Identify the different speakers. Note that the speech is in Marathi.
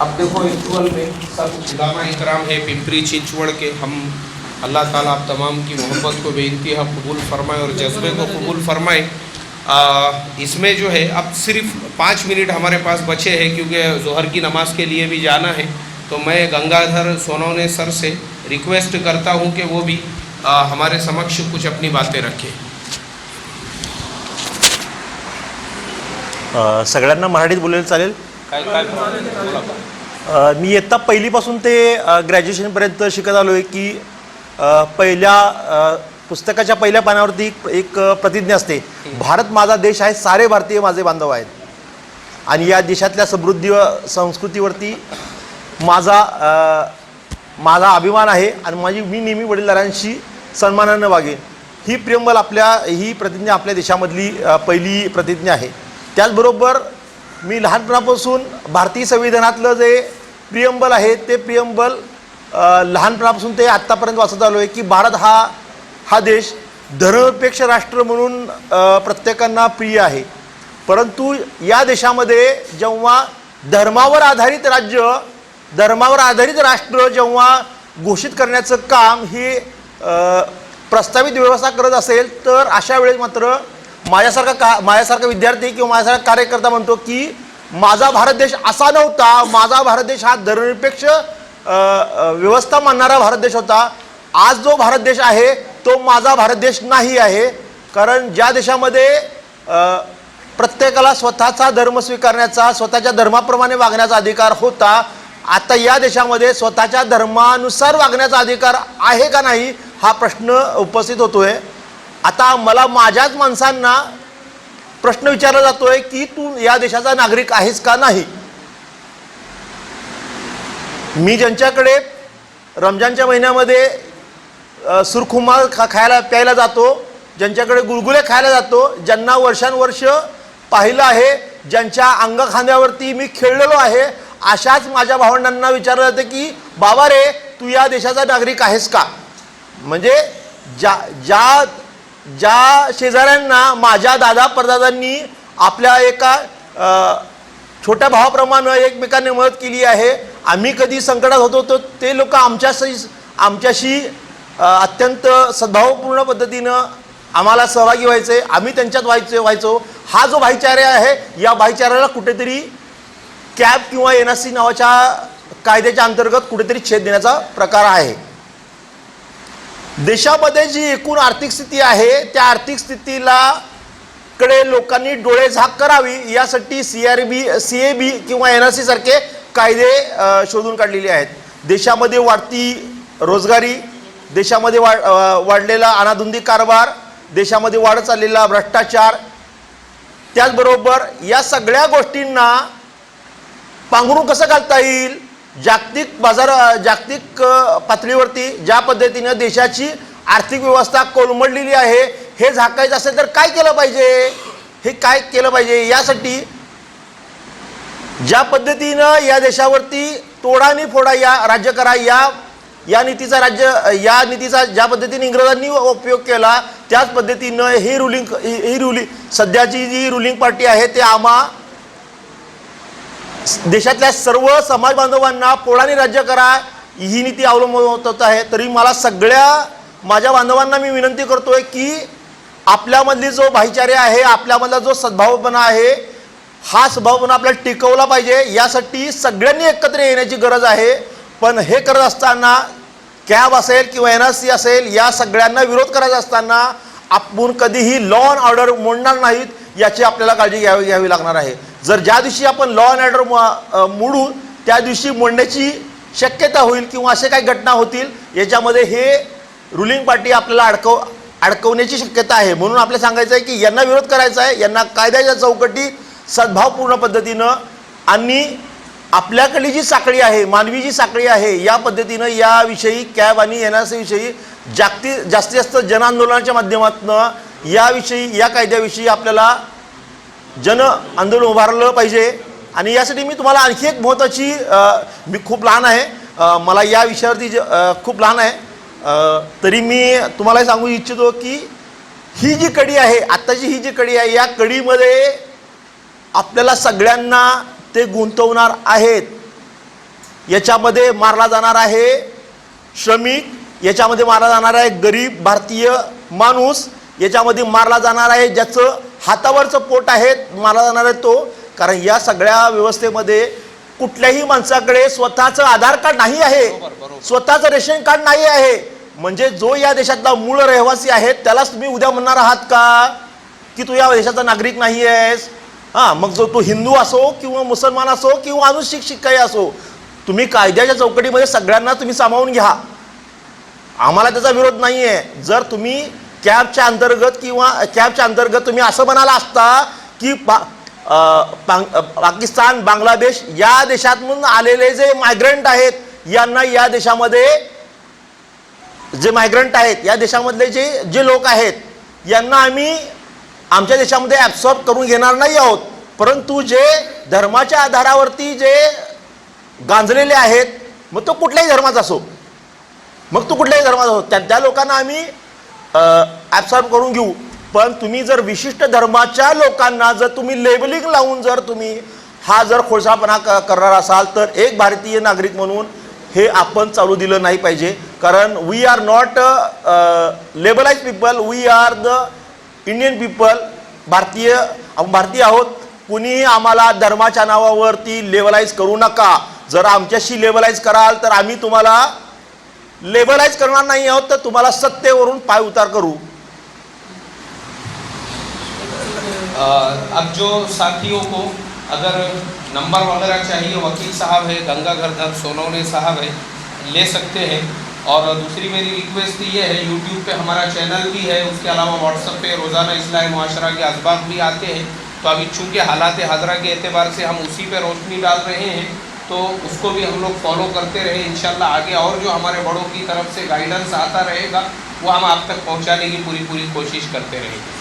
Speaker 1: अब देखो एक्चुअल में सब उलमा इकराम है पिंपरी चिंचवड़ के, हम अल्लाह ताला आप तमाम की मोहब्बत को बेइंतहा कबूल फरमाए और जज्बे को कबूल फरमाए। इसमें जो है अब सिर्फ 5 मिनट हमारे पास बचे हैं क्योंकि ज़ोहर की नमाज़ के लिए भी जाना है। तो मैं गंगाधर सोनवने सर से रिक्वेस्ट करता हूं कि वो भी हमारे समक्ष कुछ अपनी बातें रखें।
Speaker 2: सगळ्यांना मराठीत बोलायला चालेल?
Speaker 1: काय काय बोला।
Speaker 2: मी इयत्ता पहिलीपासून ते ग्रॅज्युएशनपर्यंत शिकत आलो आहे की पहिल्या पुस्तकाच्या पहिल्या पानावरती एक प्रतिज्ञा असते, भारत माझा देश आहे, सारे भारतीय माझे बांधव आहेत, आणि या देशातल्या समृद्धी व संस्कृतीवरती माझा अभिमान आहे आणि मी नेहमी वडीलधाऱ्यांशी सन्मानाने वागेन। ही प्रतिज्ञा आपल्या देशामधली पहिली प्रतिज्ञा आहे। त्याचबरोबर मी लहानपणापासून भारतीय संविधानातलं जे प्रियम्बल आहे ते प्रियम्बल लहानपणापासून ते आत्तापर्यंत वाचत आलो आहे की भारत हा देश धर्मनिरपेक्ष राष्ट्र म्हणून प्रत्येकांना प्रिय आहे, परंतु या देशामध्ये जेव्हा धर्मावर आधारित राष्ट्र जेव्हा घोषित करण्याचं काम हे प्रस्तावित व्यवस्था करत असेल तर अशा वेळेस मात्र माझ्यासारखा विद्यार्थी किंवा माझ्यासारखा कार्यकर्ता म्हणतो की माझा भारत देश असा नव्हता, माझा भारत देश हा धर्मनिरपेक्ष व्यवस्था मानणारा भारत देश होता। आज जो भारत देश आहे तो माझा भारत देश नाही आहे, कारण ज्या देशामध्ये प्रत्येकाला स्वतःचा धर्म स्वीकारण्याचा, स्वतःच्या धर्माप्रमाणे वागण्याचा अधिकार होता, आता या देशामध्ये स्वतःच्या धर्मानुसार वागण्याचा अधिकार आहे का नाही हा प्रश्न उपस्थित होतोय। आता मला माझ्याच माणसांना प्रश्न विचारला जातोय की तू या देशाचा नागरिक आहेस का नाही। मी ज्यांच्याकडे रमजानच्या महिन्यामध्ये सुरखुमा प्यायला जातो, ज्यांच्याकडे गुलगुले खायला जातो, ज्यांना वर्षानुवर्ष पाहिलं आहे, ज्यांच्या अंगखांद्यावरती मी खेळलेलो आहे, अशाच माझ्या भावंडांना विचारलं जातं की बाबा रे तू या देशाचा नागरिक आहेस का। म्हणजे ज्या शेजाऱ्यांना माझ्या दादा परदादांनी आपल्या एका छोट्या भावाप्रमाणे एकमेकांनी मदत केली आहे, आम्ही कधी संकटात होतो तर ते लोक आमच्याशी अत्यंत सद्भावपूर्ण पद्धतीनं आम्हाला सहभागी व्हायचे, आम्ही त्यांच्यात व्हायचो। हा जो भाईचारा आहे या भाईचाराला कुठेतरी कॅब किंवा NRC नावाच्या कायद्याच्या अंतर्गत कुठेतरी छेद देण्याचा प्रकार आहे। देशामध्ये जी एकूण आर्थिक स्थिती आहे त्या आर्थिक स्थितीला कडे लोकांनी डोळे झाक करावी यासाठी CAB किंवा NRC सारखे कायदे शोधून काढलेले आहेत। देशामध्ये वाढती रोजगारी, देशामध्ये वाढलेला अनाधुंदी कारभार, देशामध्ये वाढत चाललेला भ्रष्टाचार, त्याचबरोबर या सगळ्या गोष्टींना पांघरून कसं घालता येईल, जागतिक पातळीवरती ज्या पद्धतीने देशाची आर्थिक व्यवस्था कोलमडलेली आहे हे झाकायचं असेल तर काय केलं पाहिजे, यासाठी ज्या पद्धतीनं या देशावरती तोडानी फोडा या राज्य करा या नीतीचा ज्या पद्धतीने इंग्रजांनी उपयोग केला त्याच पद्धतीनं ही सध्याची जी रुलिंग पार्टी आहे ते देशातल्या सर्व समाज बांधवांना पोळाने राज्य करा ही नीती अवलंबत आहे। तरी मला सगळ्या माझ्या बांधवांना मी विनंती करतोय की आपल्यामधली जो भाईचारे आहे, आपल्यामधला जो सद्भावपणा आहे, हा सद्भावपणा आपल्याला टिकवला पाहिजे, यासाठी सगळ्यांनी एकत्र येण्याची गरज आहे। पण हे करत असताना कॅब असेल किंवा NRC असेल या सगळ्यांना विरोध करायचा असताना आपण कधीही लॉ अँड ऑर्डर मोडणार नाहीत याची आपल्याला काळजी घ्यावी लागणार आहे। जर ज्या दिवशी आपण लॉ अँड ऑर्डर मोडू त्या दिवशी मोडण्याची शक्यता होईल किंवा असे काही घटना होतील याच्यामध्ये हे रुलिंग पार्टी आपल्याला अडकवण्याची शक्यता आहे। म्हणून आपल्याला सांगायचं आहे की यांना विरोध करायचा आहे, यांना कायद्याच्या चौकटीत सद्भावपूर्ण पद्धतीनं आणि आपल्याकडली जी साखळी आहे, मानवी जी साखळी आहे, या पद्धतीनं याविषयी कॅब आणि NRC विषयी जास्तीत जास्त जनआंदोलनाच्या माध्यमातून या कायद्याविषयी आपल्याला जन आंदोलन उभारलं पाहिजे। आणि यासाठी मी तुम्हाला आणखी एक महत्त्वाची, मी खूप लहान आहे, मला या विषयावरती खूप लहान आहे, तरी मी तुम्हाला सांगू इच्छितो की ही जी कडी आहे, आत्ताची ही जी कडी आहे, या कडीमध्ये आपल्याला सगळ्यांना ते गुंतवणार आहेत। याच्यामध्ये मारला जाणार आहे श्रमिक, याच्यामध्ये मारला जाणार आहे गरीब भारतीय माणूस, याच्यामध्ये मारला जाणार आहे ज्याचं हातावरचं पोट आहे, मारला जाणार आहे तो. कारण या सगळ्या व्यवस्थेमध्ये कुठल्याही माणसाकडे स्वतःचं आधार कार्ड नाही आहे, स्वतःचं रेशन कार्ड नाही आहे. म्हणजे जो या देशातला मूळ रहिवासी आहे त्यालाच तुम्ही उद्या म्हणणार आहात का की तू या देशाचा नागरिक नाही आहेस? हां, मग जो तो हिंदू असो किंवा मुसलमान असो किंवा अनुशिक्षित काही असो, तुम्ही कायद्याच्या चौकटीमध्ये सगळ्यांना तुम्ही सामावून घ्या. आम्हाला त्याचा विरोध नाही आहे. जर तुम्ही कॅबच्या अंतर्गत तुम्ही असं म्हणाला असता की पाकिस्तान, बांगलादेश या देशातून आलेले जे मायग्रंट आहेत यांना या देशामध्ये जे मायग्रंट आहेत या देशामधले जे लोक आहेत यांना आम्ही आमच्या देशामध्ये ॲब्सॉर्ब करून घेणार नाही आहोत. परंतु जे धर्माच्या आधारावरती जे गांजलेले आहेत, मग तो कुठल्याही धर्माचा असो, त्या लोकांना आम्ही ॲब्सॉर्ब करून घेऊ. पण तुम्ही जर विशिष्ट धर्माच्या लोकांना जर तुम्ही लेबलिंग लावून जर तुम्ही हा जर खोडसाळपणा करणार असाल तर एक भारतीय नागरिक म्हणून हे आपण चालू दिलं नाही पाहिजे. कारण we are not labelize people, we are the Indian people. आपण भारतीय आहोत. कुणीही आम्हाला धर्माच्या नावावरती लेबलाइज करू नका. जर आमच्याशी लेबलाइज कराल तर आम्ही तुम्हाला लेबलाइज करणार नाही आहोत, तर तुम्हाला सत्तेवरून पाय उतार करू.
Speaker 1: अब जो साथियों को अगर नंबर वगैरह चाहिए, वकील साहब है, गंगाधर सोनवणे साहब है, ले सकते हैं. और दूसरी मेरी रिक्वेस्ट ये है, यूट्यूब पे हमारा चैनल भी है, उसके अलावा व्हाट्सएप पे रोज़ाना इस्लाह मुआशरा के असबाब भी आते हैं. तो अभी चूँकि हालात हाजरा के एतबार से हम उसी पे रोशनी डाल रहे हैं, तो उसको भी हम लोग फॉलो करते रहे. इंशाल्लाह आगे और जो हमारे बड़ों की तरफ से गाइडेंस आता रहेगा वो हम आप तक पहुंचाने की पूरी कोशिश करते रहेंगे.